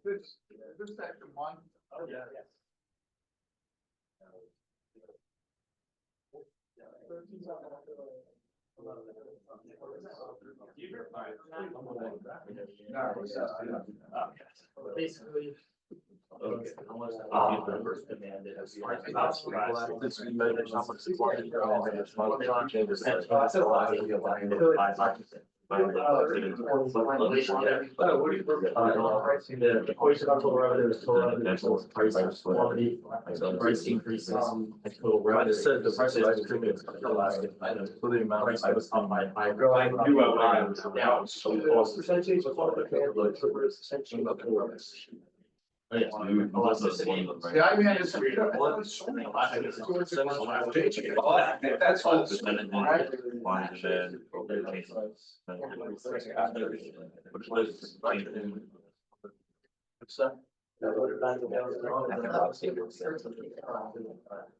This section one. Oh, yeah. Basically. Okay. The first demand is. This we measure how much supply is The portion of total revenue is total revenue, total price, quality, price increases, and total revenue. said the price of ice cream is for the amount Price I was on my. I knew I was down. Percentage of all the percentage of the Oh, yeah. Elasticity. Yeah, I mean, it's. That's all.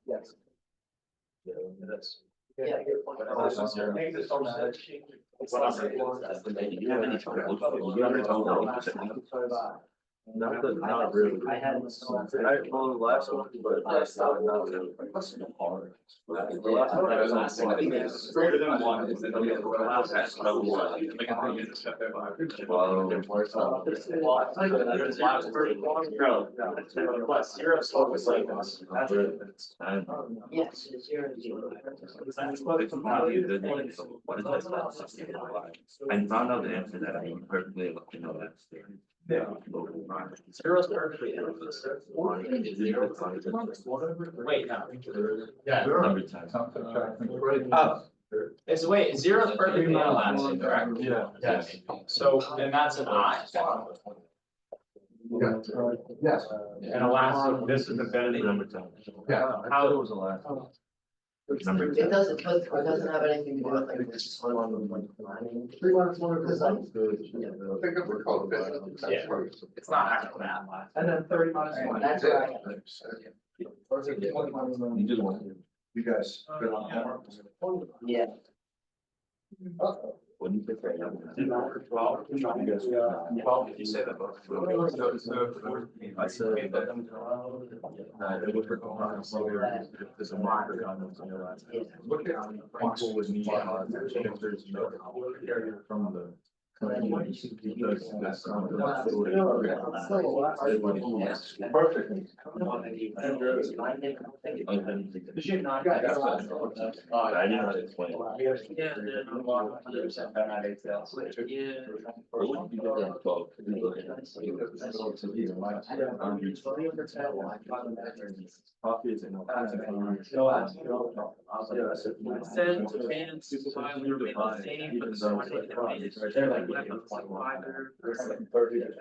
Yes. That's. Not really. I had. Well, the last one, but not really. Greater than one is Plus zero slope is like this. Yes, it's your. I found out the answer that I perfectly looked into that. Zero is perfectly. Wait, no. Yeah. Oh. It's wait, zero is perfectly inelastic, correct? Yeah. Yes. So, and that's an I. Yes. And elastic, this is embedded Number 10. Yeah. How it was the last. Number It 10. doesn't, but it doesn't have anything to do with like this one on like mining. Three minus one. Because like, Pick up the code. Yeah. It's not actual math. And then 30 minus one. That's right. Or is it 20 minus one? You did one. You guys. good on that? yeah. What do you think right now? 12. You guys. 12, if you say that both. I said. It would require there's a marker on it. Look at. People would need, if there's no from the. Because that's. Perfect. I didn't know it's 20. Yeah, What would you do that 12? Coffee is in. Send to and supervisor remain the same, but someone in the page, they're like,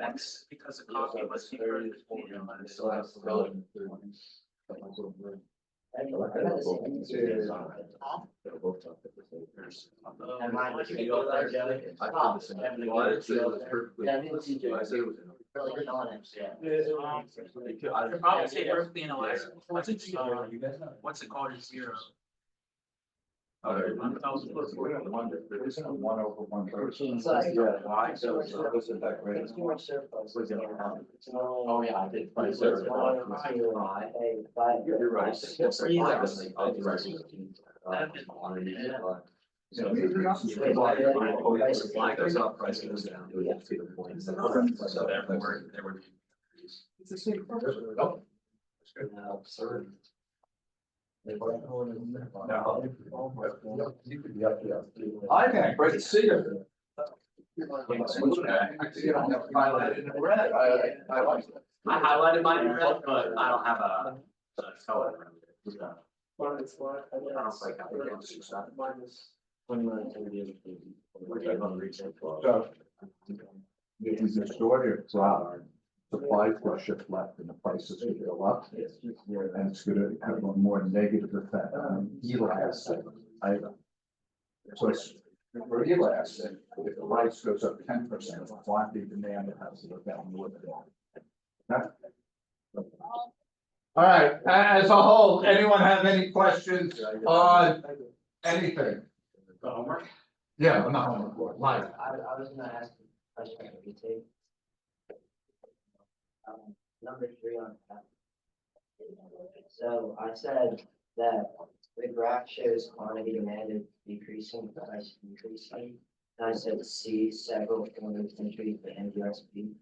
X, because the copy must be perfect. And mine was. I did the same. Well, I didn't say it was perfectly. Yeah, I think it's easier. I said it was. Like on it, yeah. The problem is perfectly inelastic. What's it called is zero? One over one person. So I- Why? So isn't that great? It's too much surplus. Oh, yeah, I did. Right, so it's 1, 2, 5. You're right. So Price goes down. So therefore, there would be. It's the same purpose. Absurd. I think, great to see you. Actually, you don't have to highlight it in red. I like it. I highlighted mine in red, but I don't have a color. So. If you destroy your product, supply for shift left and the prices will go up. And it's gonna have a more negative effect on elastic. So it's for elastic, if the price goes up 10%, quantity demand has to go down more than that. All right, as a whole, anyone have any questions on anything? The homework? Yeah, I'm not on the board, Mike. I was gonna ask a question. take. Number 3 on that. So I said that the graph shows quantity demanded decreasing, price increasing. And I said C, several forms of entry for NUSB.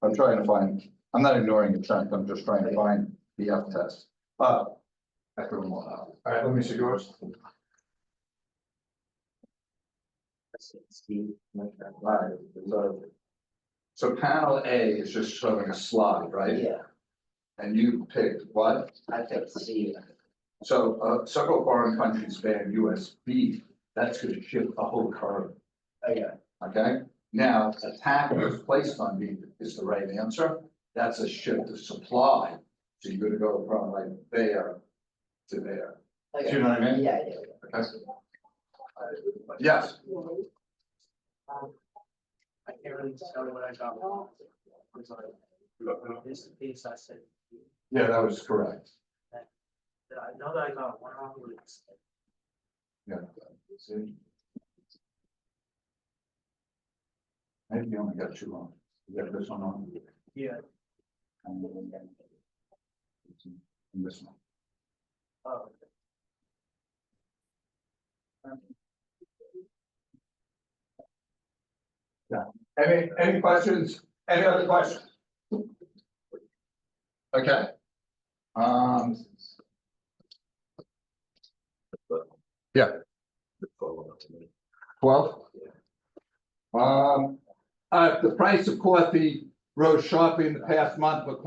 I'm trying to find, I'm not ignoring the trend, I'm just trying to find the F test. I threw them all out. All right, let me see yours. I said C. All right, so panel A is just showing a slide, right? Yeah, And you picked what? I picked C. So, several foreign countries ban US beef, that's gonna shift the whole curve, Okay. okay? Now, attackers placed on beef is the right answer, that's a shift of supply. So you're gonna go from like there to there, do you know what I mean? Yeah, yeah. Okay. Yes, I can't really tell what I got wrong. It's like, this piece I said, yeah, that was correct, that I know that I got wrong with. yeah. See? Maybe you only got 2 wrong, you got this one on. Yeah. And this one. Oh. Any questions? Any other questions? Okay. Yeah. 12? The price of coffee rose sharply in the past month, but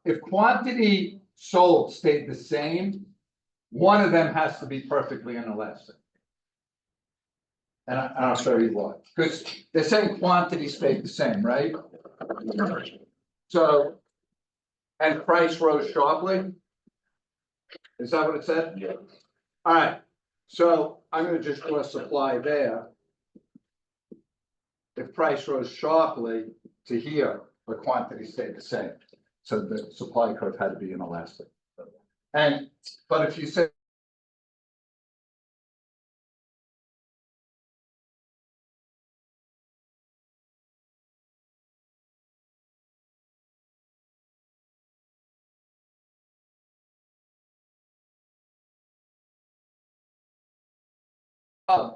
if quantity sold stayed the same, one of them has to be perfectly inelastic. And I'll show you why, because they're saying quantity stayed the same, right? So, and price rose sharply? Is that what it said? Yeah. All right, so I'm gonna just draw supply there. If price rose sharply to here, but quantity stayed the same. So the supply curve had to be inelastic. But if you say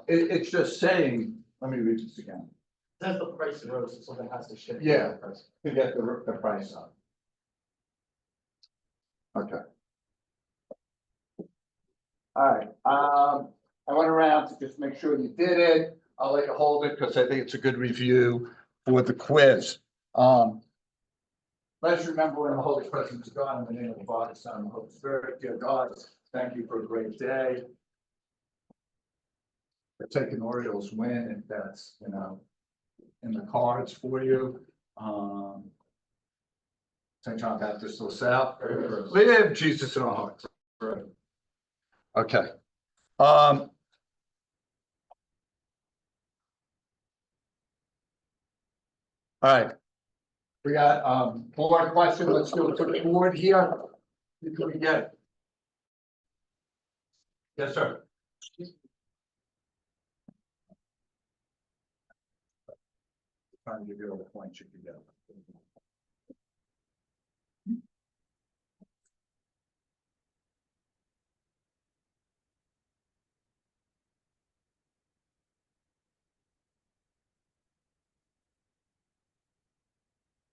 it's just saying, let me read this again, Says the price rose, so something has to shift. Yeah. to get the price up. Okay. All right, I went around to just make sure you did it. I'll let you hold it because I think it's a good review for the quiz. Let's remember when the Holy Presence is gone, in the name of the Father, Son, and the Holy Spirit. Dear God, thank you for a great day. We're taking Orioles win, if that's, in the cards for you. St. John Baptist LaSalle. Live Jesus in our hearts. Okay. All right. We got board question. Let's do it to the board here. Who can we get? Yes, sir. Trying to give you all the points you can get.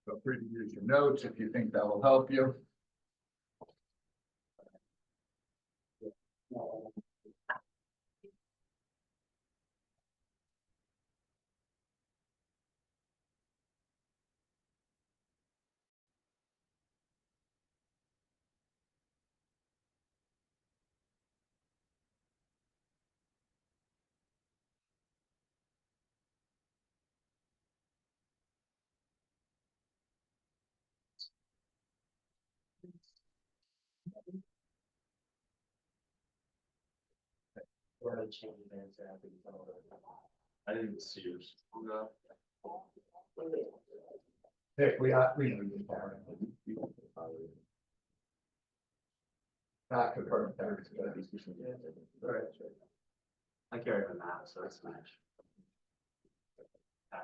Feel free to use your notes if you think that will help you. We're gonna change the answer after you tell us. I didn't see yours. Nick, we know you, Karen. Not confirmed, Karen. Right. I carry a map, so it's match. All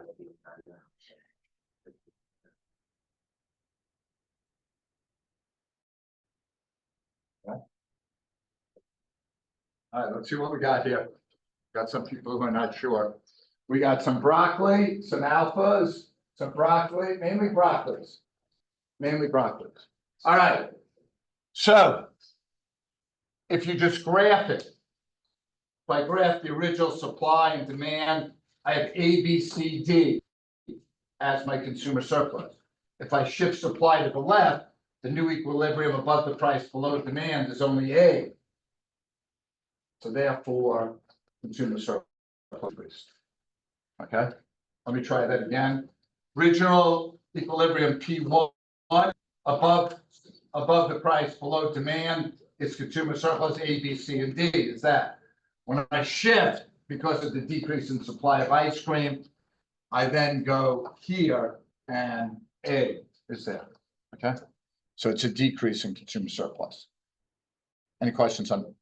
right, let's see what we got here. Got some people who are not sure. We got some broccoli, some alphas, some broccoli, mainly broccolis. Mainly broccolis. All right. So if you just graph it, if I graph the original supply and demand, I have A, B, C, D as my consumer surplus. If I shift supply to the left, the new equilibrium above the price below demand is only A. So therefore, consumer surplus. Okay, let me try that again. Original equilibrium P1 above the price below demand is consumer surplus A, B, C, and D. Is that when I shift because of the decrease in supply of ice cream, I then go here and A is there. Okay, so it's a decrease in consumer surplus. Any questions on?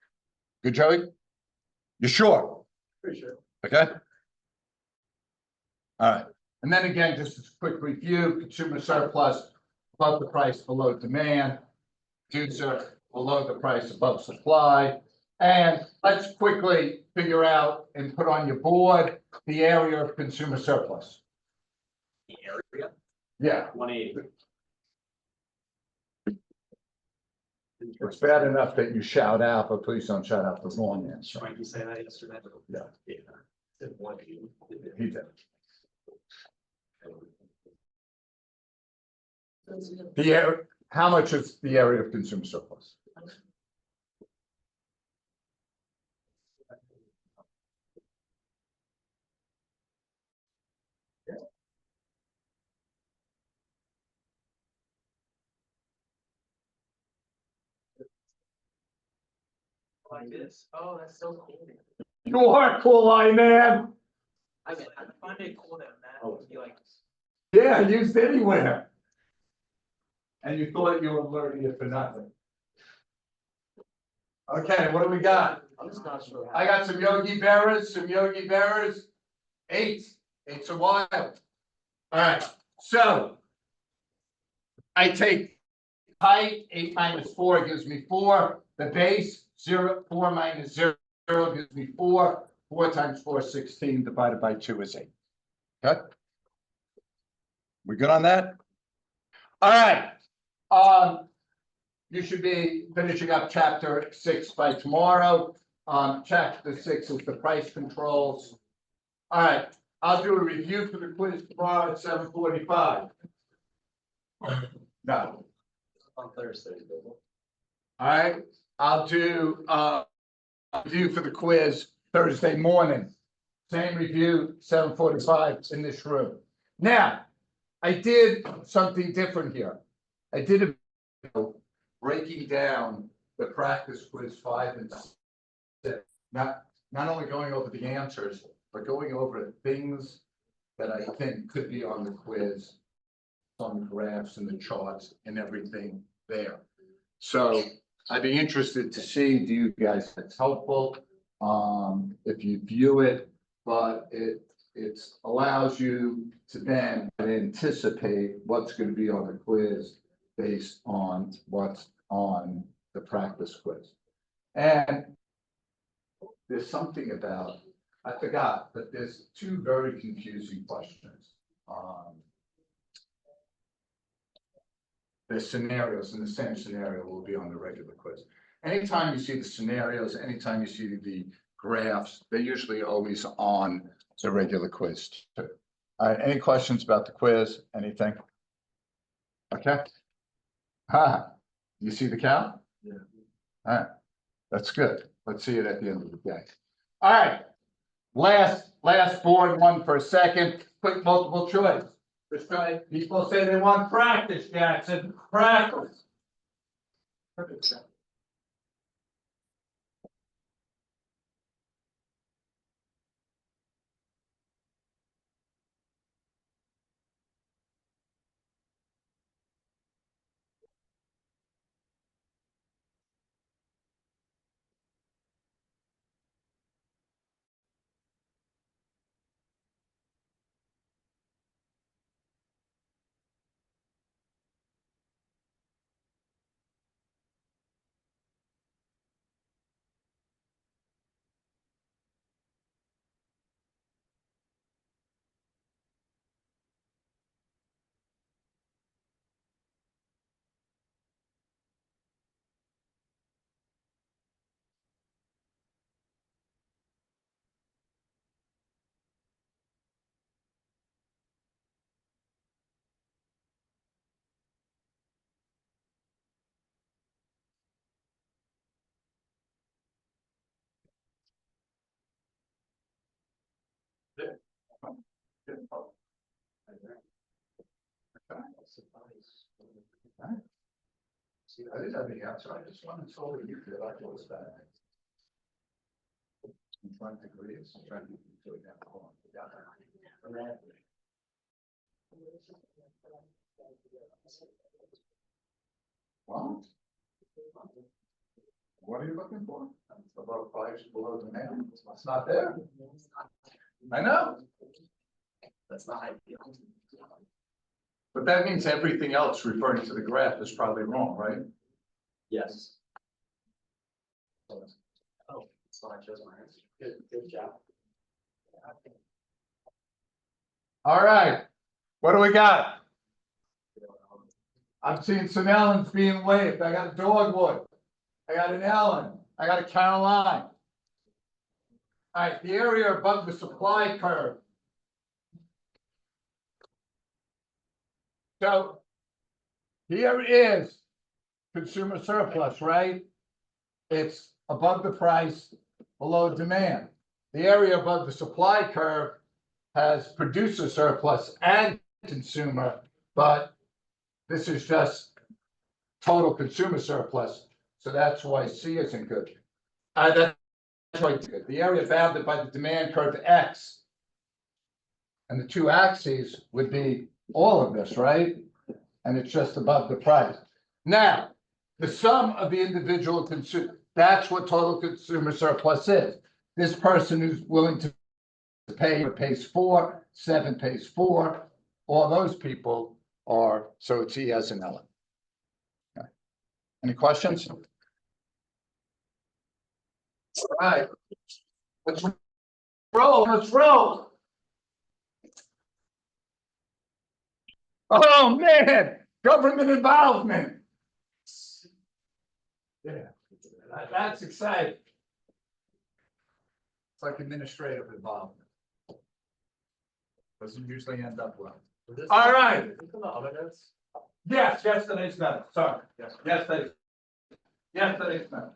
Good, Joey? You sure? Pretty sure. Okay. All right, and then again, just a quick review, consumer surplus above the price below demand, producer below the price above supply. And let's quickly figure out and put on your board the area of consumer surplus. The area, Yeah, 180. it's bad enough that you shout out, but please don't shout out the wrong answer. Frank, you say that yesterday? Yeah. Yeah. Said 180. He did. The area, how much is the area of consumer surplus? Like this. Oh, that's so cool. You are cool, eye man. I find it cool that Matt would be like. Yeah, used anywhere. And you thought you were learning it for nothing. Okay, what do we got? I'm just not sure. I got some Yogi Berras. Eight's a while. All right, so. I take height, 8 minus 4 gives me 4. The base, 4 minus 0 gives me 4. 4 times 4 is 16, divided by 2 is 8. Okay? We good on that? All right. You should be finishing up chapter 6 by tomorrow. Chapter 6 is the price controls. All right, I'll do a review for the quiz tomorrow at 7:45. No. On Thursday. All right, I'll do a review for the quiz Thursday morning. Same review, 7:45 in this room. Now, I did something different here. I did a video breaking down the practice quiz 5 and 6. Not only going over the answers, but going over things that I think could be on the quiz, on the graphs and the charts and everything there. So I'd be interested to see, do you guys, it's helpful, if you view it, but it allows you to then anticipate what's going to be on the quiz based on what's on the practice quiz. And there's something about, I forgot, but there's 2 very confusing questions. The scenarios, and the same scenario will be on the regular quiz. Anytime you see the scenarios, anytime you see the graphs, they're usually always on the regular quiz too. All right, any questions about the quiz? Anything? Okay. You see the count? Yeah. All right, that's good. Let's see it at the end of the day. All right, last board one for a second, quick multiple choice. Just try, people say they want practice, Jackson, practice. See, I didn't have the answer, I just wanted to know you feel like it was bad. I'm trying to agree, I'm trying to do that. What? What are you looking for? About price below demand, it's not there. I know, That's not ideal. but that means everything else referring to the graph is probably wrong, right? Yes. Oh, so I chose my answer. Good job. All right, what do we got? I'm seeing some Ellens being waved. I got a Dogwood. I got an Ellen. I got a Caroline. All right, the area above the supply curve. So here is consumer surplus, right? It's above the price, below demand. The area above the supply curve has producer surplus and consumer, but this is just total consumer surplus, so that's why C isn't good. That's why it's good. The area bounded by the demand curve X. And the two axes would be all of this, right? And it's just above the price. Now, the sum of the individual consumer, that's what total consumer surplus is. This person who's willing to pay pays 4, 7 pays 4, all those people are, so it's E as an Ellen. Okay. Any questions? All right. Let's roll, let's roll. Oh, man, government involvement. Yeah, that's exciting. It's like administrative involvement. Doesn't usually end up well. All right. Yes, yesterday's minute, sorry. Yes, yesterday's minute.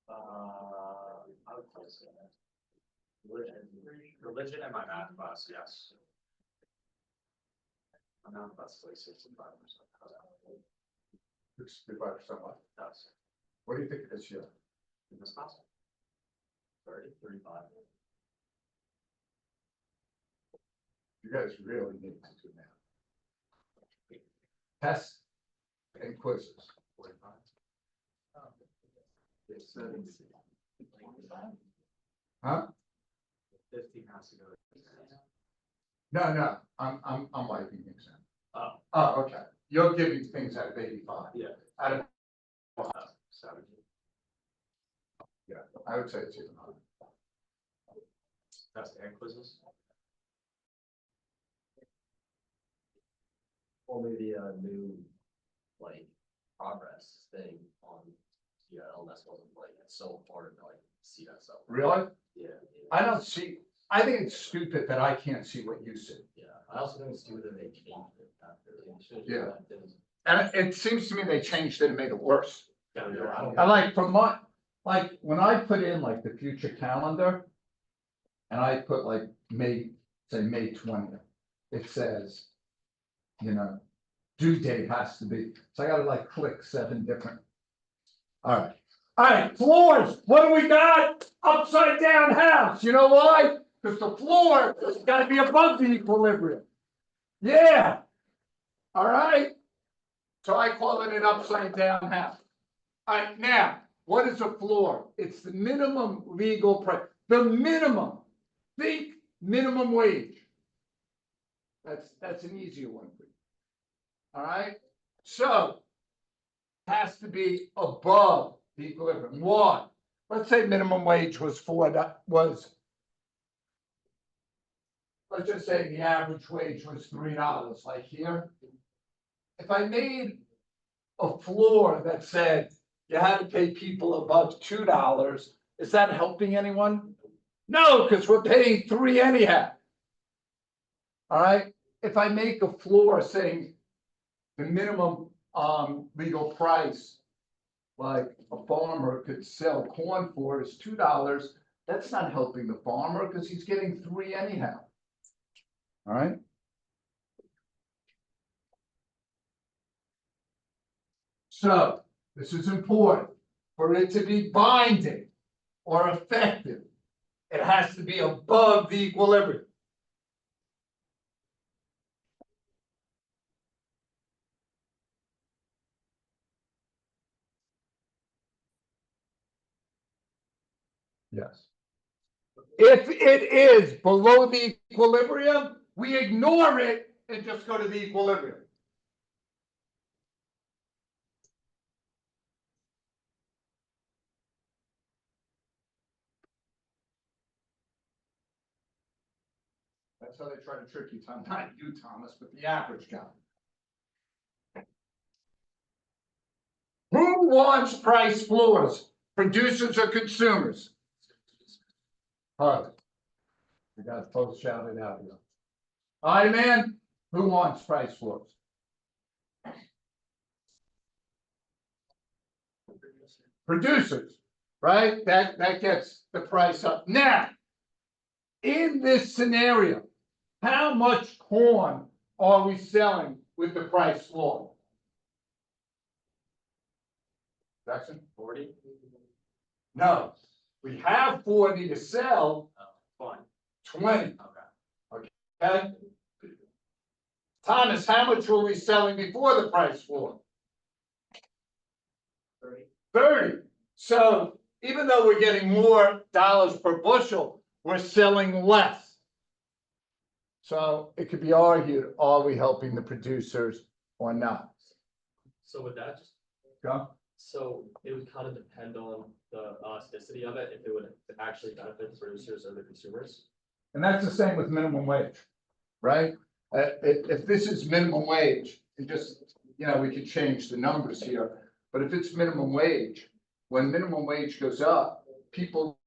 I would probably say that. Religion and my math class, yes. My math class is like 65%. 65% what? That's What do you think it is here? in this class. 30, 35. You guys really need to do now. Tests and quizzes. 45. It's Huh? 15 has to go. No, I'm wiping things out. Oh, Oh, okay. You're giving things out of 85. yeah. Out of, 70. yeah, I would say it's even higher. That's and quizzes. only the new, like, progress thing on, LMS wasn't like, it's so hard to like see that stuff. Really? Yeah. I don't see, I think it's stupid that I can't see what you see. Yeah, I also think it's stupid that they changed it after. They should have Yeah. done that, didn't- And it seems to me they changed it and made it worse. Yeah, I don't- I like from my, like, when I put in like the future calendar. And I put like May 20th, it says. Due date has to be, so I gotta like click 7 different. All right, floors, what do we got? Upside down house, you know why? Because the floor has gotta be above the equilibrium. Yeah. All right. So I call it an upside down house. All right, now, what is a floor? It's the minimum legal price, the minimum. Think minimum wage. That's an easier one for you. All right, so. Has to be above the equilibrium. Why? Let's say minimum wage was let's just say the average wage was $3, like here. if I made a floor that said you had to pay people above $2, is that helping anyone? No, because we're paying 3 anyhow. All right, if I make a floor saying the minimum legal price, like a farmer could sell corn for is $2, that's not helping the farmer because he's getting 3 anyhow. All right. So this is important. For it to be binding or effective, it has to be above the equilibrium. Yes. If it is below the equilibrium, we ignore it and just go to the equilibrium. That's how they try to trick you, Tom. Not you, Thomas, but the average guy. Who wants price floors? Producers or consumers? Harley. We got both shouted out here. All right, man, who wants price floors? Producers, right? That gets the price up. Now, in this scenario, how much corn are we selling with the price floor? Jackson? 40? No, we have 40 to sell, Fine. 20, Okay. okay? Thomas, how much were we selling before the price floor? 30. So even though we're getting more dollars per bushel, we're selling less. So it could be argued, are we helping the producers or not? So with that, just, Go. so it would kind of depend on the elasticity of it, if it would actually benefit the producers or the consumers. And that's the same with minimum wage, right? If this is minimum wage, it just, we could change the numbers here. But if it's minimum wage, when minimum wage goes up, people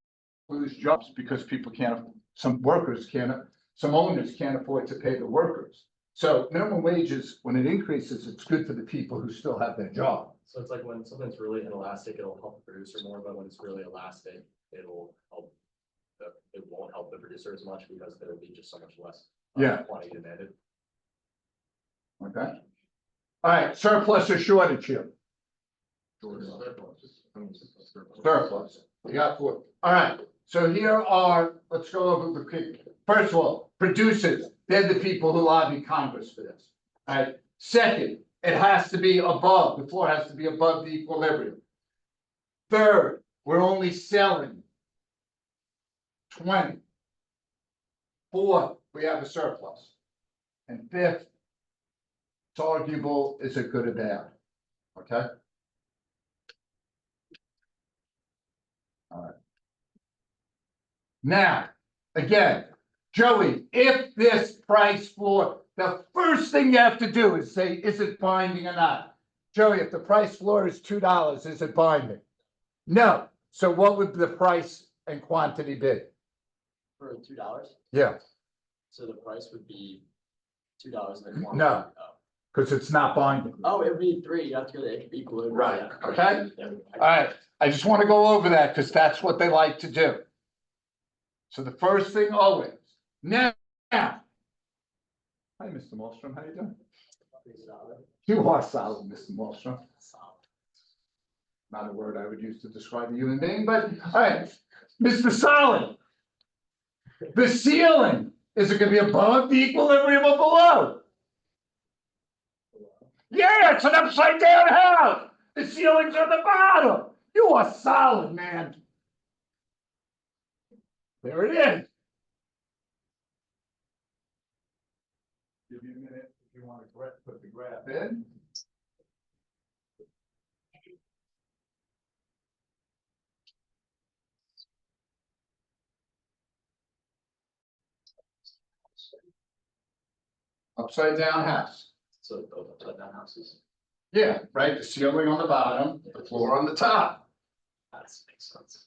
lose jobs because people can't, some workers can't, some owners can't afford to pay the workers. So minimum wages, when it increases, it's good for the people who still have their job. So it's like when something's really inelastic, it'll help the producer more, but when it's really elastic, it'll help. It won't help the producer as much because there will be just so much less. Yeah. Quantity demanded. Okay. All right, surplus or shortage here? Surplus. You got 4. All right, so here are, let's go over the quick. First of all, producers, they're the people who lobby Congress for this. All right. Second, it has to be above, the floor has to be above the equilibrium. Third, we're only selling 20. Fourth, we have a surplus. And fifth, it's arguable, is it good or bad? Okay? All right. Now, again, Joey, if this price floor, the first thing you have to do is say, is it binding or not? Joey, if the price floor is $2, is it binding? No. So what would the price and quantity be? For $2? Yeah, So the price would be $2 and the quantity. No. because it's not binding. Oh, it would be 3, you have to go to equilibrium. Right, Yeah. okay? Yeah. All right, I just want to go over that because that's what they like to do. So the first thing always, now. Hi, Mr. Malmstrom, how you doing? You are solid, Mr. Malmstrom. Not a word I would use to describe a human being, but, all right, Mr. Solid. The ceiling, is it gonna be above the equilibrium or below? Yeah, it's an upside down house. The ceiling's on the bottom. You are solid, man. There it is. Give you a minute if you want to put the graph in. Upside down house. So those upside down houses, Yeah, right, the ceiling on the bottom, the floor on the top. that makes sense.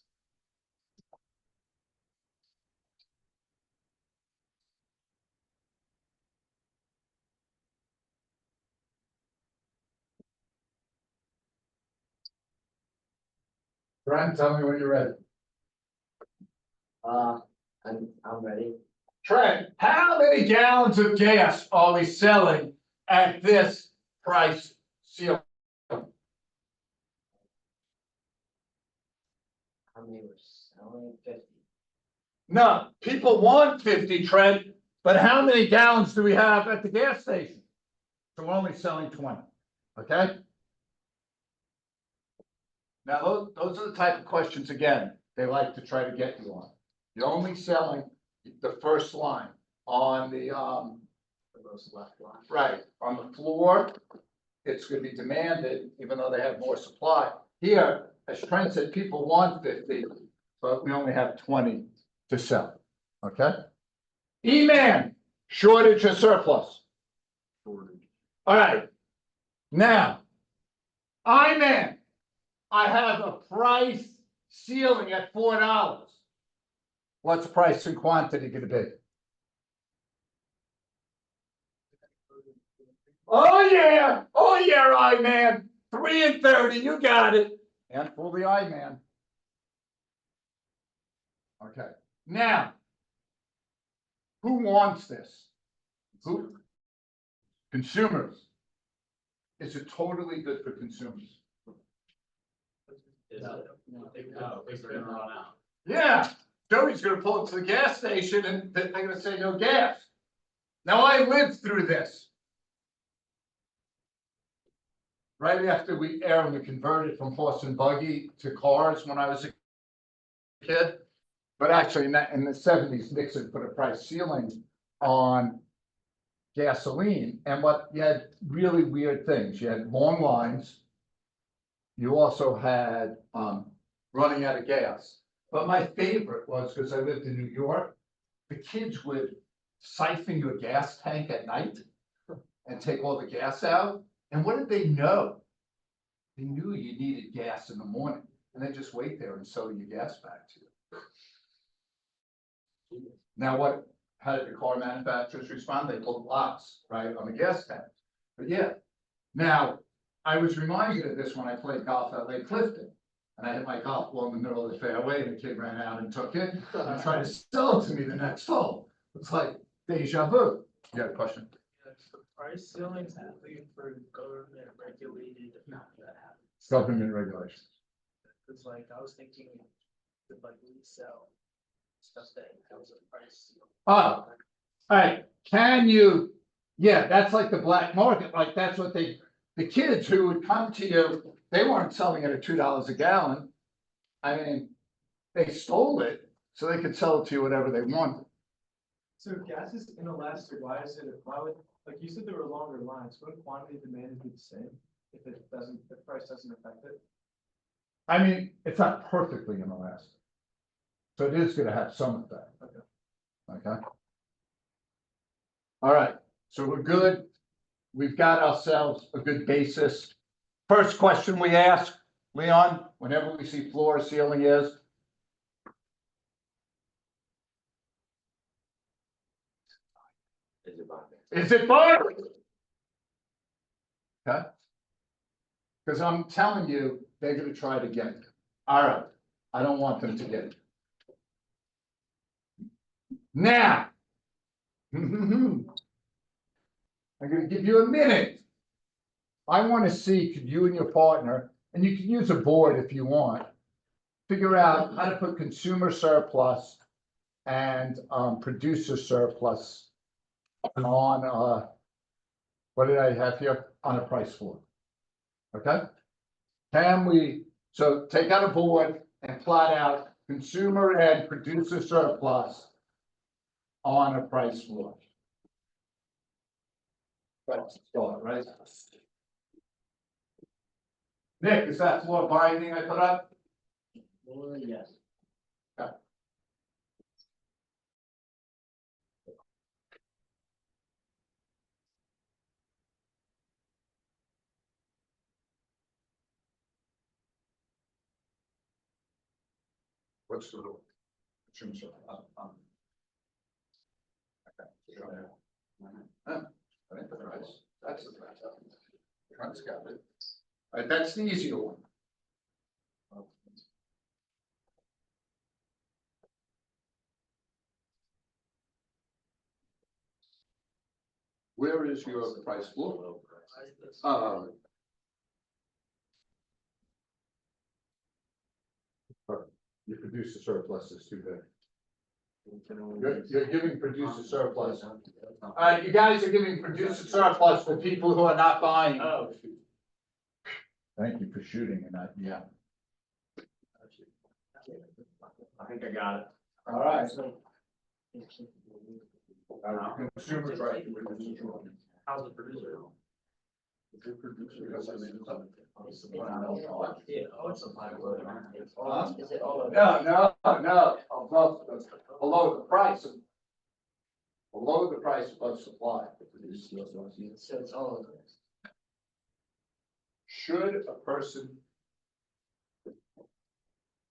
Brian, tell me when you're ready. I'm ready. Trent, how many gallons of gas are we selling at this price ceiling? How many were selling? 50. No, people want 50, Trent, but how many gallons do we have at the gas station? So we're only selling 20, okay? Now, those are the type of questions, again, they like to try to get you on. You're only selling the first line on the, The most left line. right, on the floor. It's gonna be demanded, even though they have more supply. Here, as Trent said, people want 50, but we only have 20 to sell, okay? E-man, shortage or surplus? Shortage. All right. Now, I-man, I have a price ceiling at $4. What's price and quantity gonna be? Oh yeah, I-man, 3 and 30, you got it. And for the I-man. Okay, now. Who wants this? Who? Consumers. Is it totally good for consumers? Is it? No, it's been run out. Yeah, Joey's gonna pull it to the gas station and they're gonna say no gas. Now, I lived through this. Right after we converted from horse and buggy to cars when I was a kid. But actually, in the 70s, Nixon put a price ceiling on gasoline, and what you had really weird things. You had long lines. You also had running out of gas. But my favorite was, because I lived in New York, the kids would siphon your gas tank at night and take all the gas out. And what did they know? They knew you needed gas in the morning, and they just wait there and sell your gas back to you. Now, how did the car manufacturers respond? They put locks, right, on the gas tank. But yeah, now, I was reminded of this when I played golf at Lake Clifton. And I hit my golf ball in the middle of the fairway, and the kid ran out and took it, and tried to sell it to me the next hole. It's like deja vu. You got a question? Yes, the price ceilings only for government regulated. Government regulations. It's like, I was thinking, like, we sell stuff that has a price. ceiling. Oh, alright, can you, yeah, that's like the black market, like that's what the kids who would come to you, they weren't selling it at $2 a gallon. I mean, they stole it so they could sell it to you whatever they wanted. So if gas is inelastic, why would, like you said, there were longer lines, wouldn't quantity demanded be the same? If it doesn't, if price doesn't affect it? I mean, it's not perfectly inelastic. So it is gonna have some effect. Okay. All right, so we're good. We've got ourselves a good basis. First question we ask, Leon, whenever we see floor or ceiling is, Is it bond? is it bar? Okay. Because I'm telling you, they're gonna try to get it. All right, I don't want them to get it. Now. I'm gonna give you a minute. I wanna see, could you and your partner, and you can use a board if you want, figure out how to put consumer surplus and producer surplus on what did I have here? On a price floor. Okay? Can we, so take out a board and plot out consumer and producer surplus on a price floor. Let's start, right? Nick, is that floor binding I put up? Well, yes. What's the rule? Consumer surplus. Okay. I think the price, that's the price. Trent's got it. All right, that's the easier one. Where is your price floor? You produce a surplus is too big. You're giving producer surplus. All right, you guys are giving producer surplus for people who are not buying. Oh. Thank you for shooting and that, yeah. I think I got it. All right. Consumer price. How's the producer? Yeah, oh, it's a high word. Is it all of it? No, above, below the price. Below the price above supply. So it's all of it. Should a person.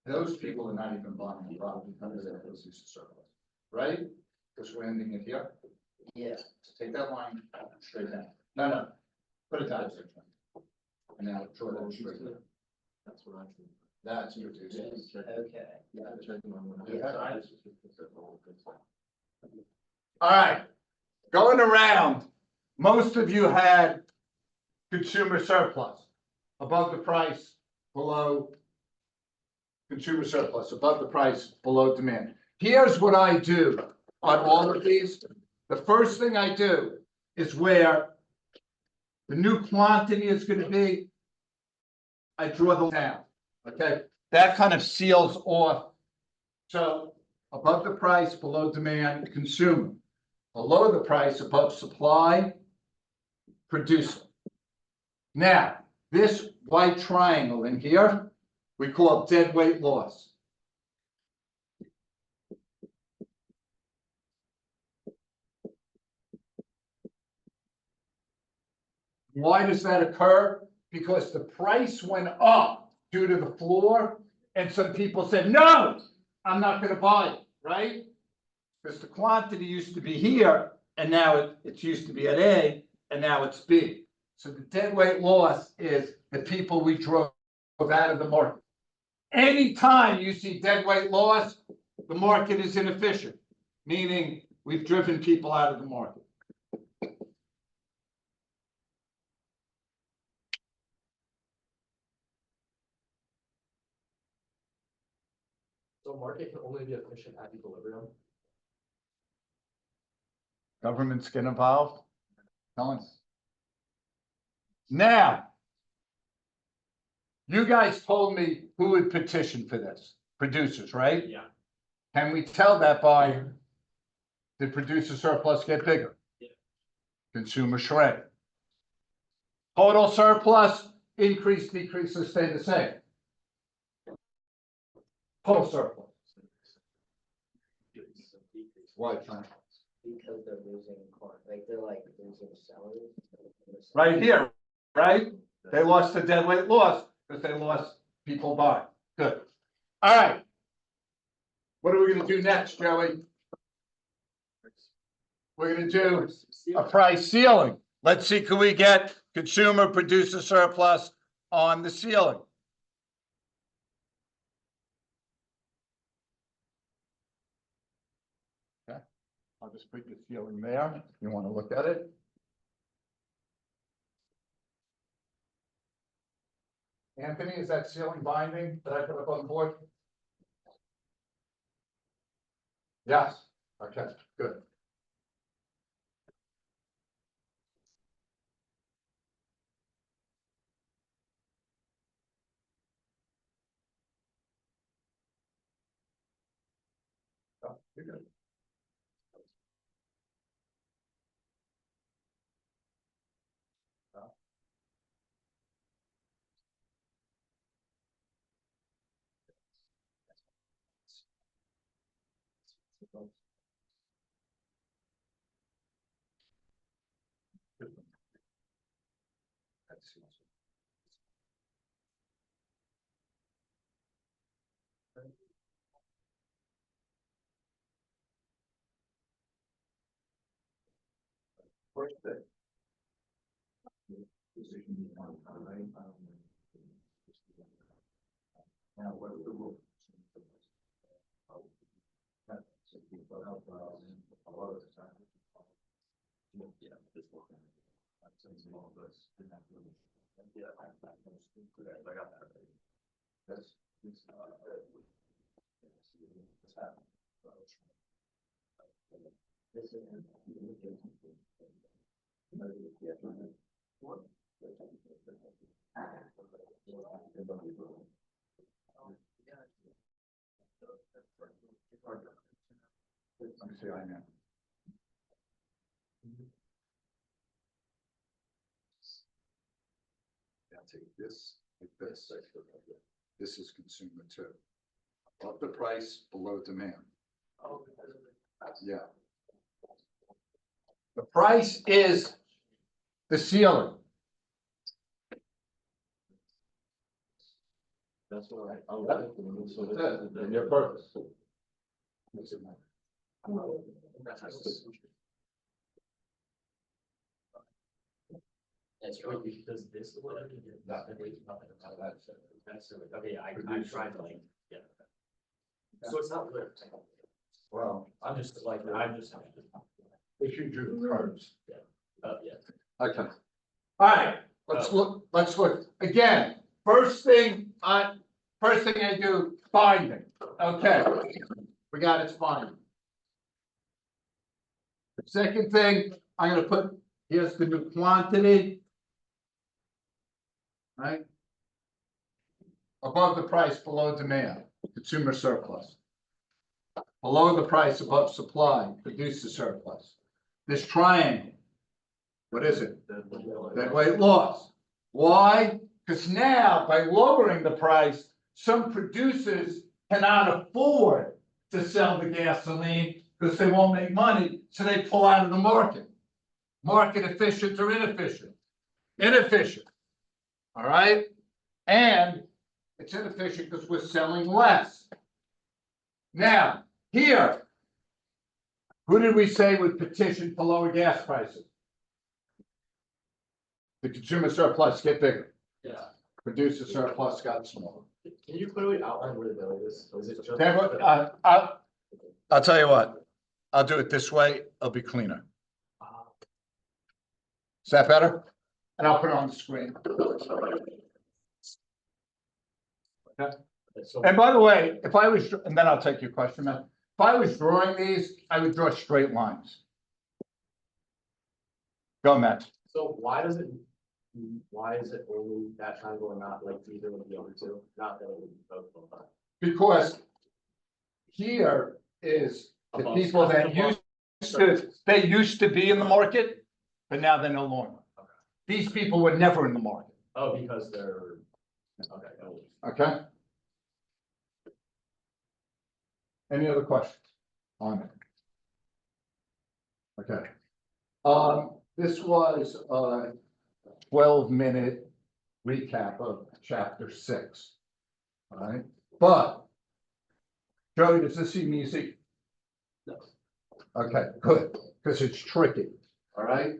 Those people are not even buying the product because they're producer surplus, right? Because we're ending it here. Yeah. So take that line straight down. No, put it down. And now draw that straight down. That's what I think. That's producer. Okay. All right, going around, most of you had consumer surplus, above the price, below. Consumer surplus, above the price, below demand. Here's what I do on all of these. The first thing I do is where the new quantity is gonna be, I draw them down, okay? That kind of seals off. So above the price, below demand, consumer. Below the price, above supply, producer. Now, this white triangle in here, we call dead weight loss. Why does that occur? Because the price went up due to the floor, and some people said, no, I'm not gonna buy it, right? Because the quantity used to be here, and now it's used to be at A, and now it's B. So the dead weight loss is the people we drove out of the market. Anytime you see dead weight loss, the market is inefficient, meaning we've driven people out of the market. So market can only be efficient at equilibrium. Governments get involved. Now, you guys told me who would petition for this, producers, right? Yeah. Can we tell that by, did producer surplus get bigger? Yeah. Consumer shrank. Total surplus, increase, decrease, or stay the same? Total surplus. Why, Trent? Because they're losing like they're like losing sellers. Right here, right? They lost the dead weight loss because they lost people buying. Good. All right. What are we gonna do next, Joey? We're gonna do a price ceiling. Let's see, can we get consumer producer surplus on the ceiling? Okay, I'll just put the ceiling there. If you want to look at it. Anthony, is that ceiling binding that I put up on the board? Yes, okay, good. Oh, you're good. First thing. Now, what are the rules? Yeah, this one. Yeah, I got that. That's. This is. Let me see, I know. Now take this, like this. This is consumer too. Above the price, below demand. Oh, because of the- Yeah. The price is the ceiling. That's what I. Oh, So that's it, and your purpose. That's Wait, right. because this. That's, okay, I tried to like, yeah. So it's not good. Well, I'm just. If you drew the curves. Yeah. Okay. All right, let's look, again, first thing I do, finding, okay. We got its finding. Second thing, I'm gonna put, here's the new quantity. Right? Above the price, below demand, consumer surplus. Below the price, above supply, producer surplus. This triangle. What is it? Dead weight loss. Why? Because now by lowering the price, some producers cannot afford to sell the gasoline because they won't make money, so they pull out of the market. Market efficient or inefficient? Inefficient. All right? And it's inefficient because we're selling less. Now, here, who did we say would petition for lower gas prices? The consumer surplus get bigger, Yeah. producer surplus got smaller. Can you clearly outline where the bill is? Or is it just? Then what, I'll tell you what, I'll do it this way, it'll be cleaner. Is that better? And I'll put it on the screen. So, And by the way, if I was, and then I'll take your question, man. If I was drawing these, I would draw straight lines. Go, Matt. so why is it only that triangle and not like either of the other two? Not that it would be both of them. Because here is the Above- people that they used to be in the market, but now they're no longer. Okay. These people were never in the market, Oh, because they're, okay. okay? Any other questions on it? Okay. This was a 12-minute recap of chapter 6. All right, but Joey, does this seem easy? No. Okay, good, because it's tricky, all right?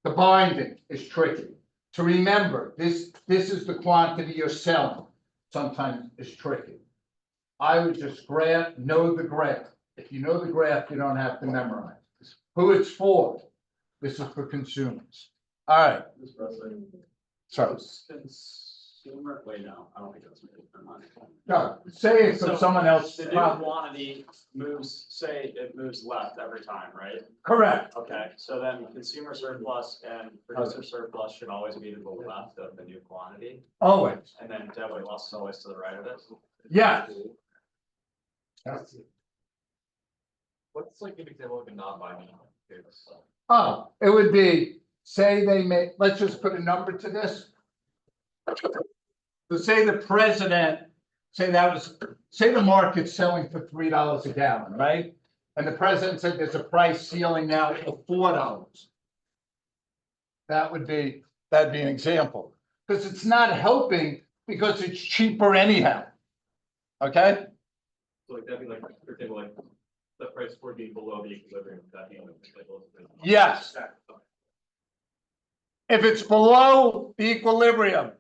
The binding is tricky. To remember, this is the quantity you're selling. Sometimes it's tricky. I would just know the graph. If you know the graph, you don't have to memorize. Who it's for? This is for consumers. All right, so, Consumer, wait, no, I don't think that's. no, say it so So, someone else. The new quantity moves, say it moves left every time, right? Correct, Okay, so then consumer surplus and producer surplus should always be to the left of the new quantity, always, and then dead weight loss is always to the right of it. yes. What's like an example of a non-binding? Oh, it would be, say they may, let's just put a number to this. So say the president, say the market's selling for $3 a gallon, right? And the president said there's a price ceiling now of $4. That'd be an example, because it's not helping because it's cheaper anyhow. Okay? So like that'd be like, for example, like the price for being below the equilibrium, that being like. Yes. If it's below the equilibrium,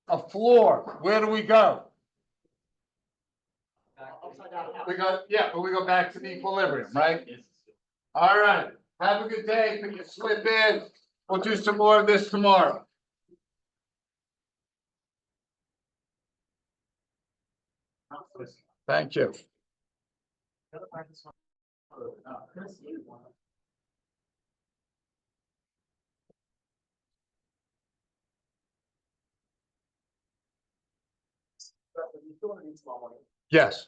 a floor, where do we go? We go, yeah, but we go back to the equilibrium, right? All right, have a good day, put your slip in, we'll do some more of this tomorrow. Thank you. Yes.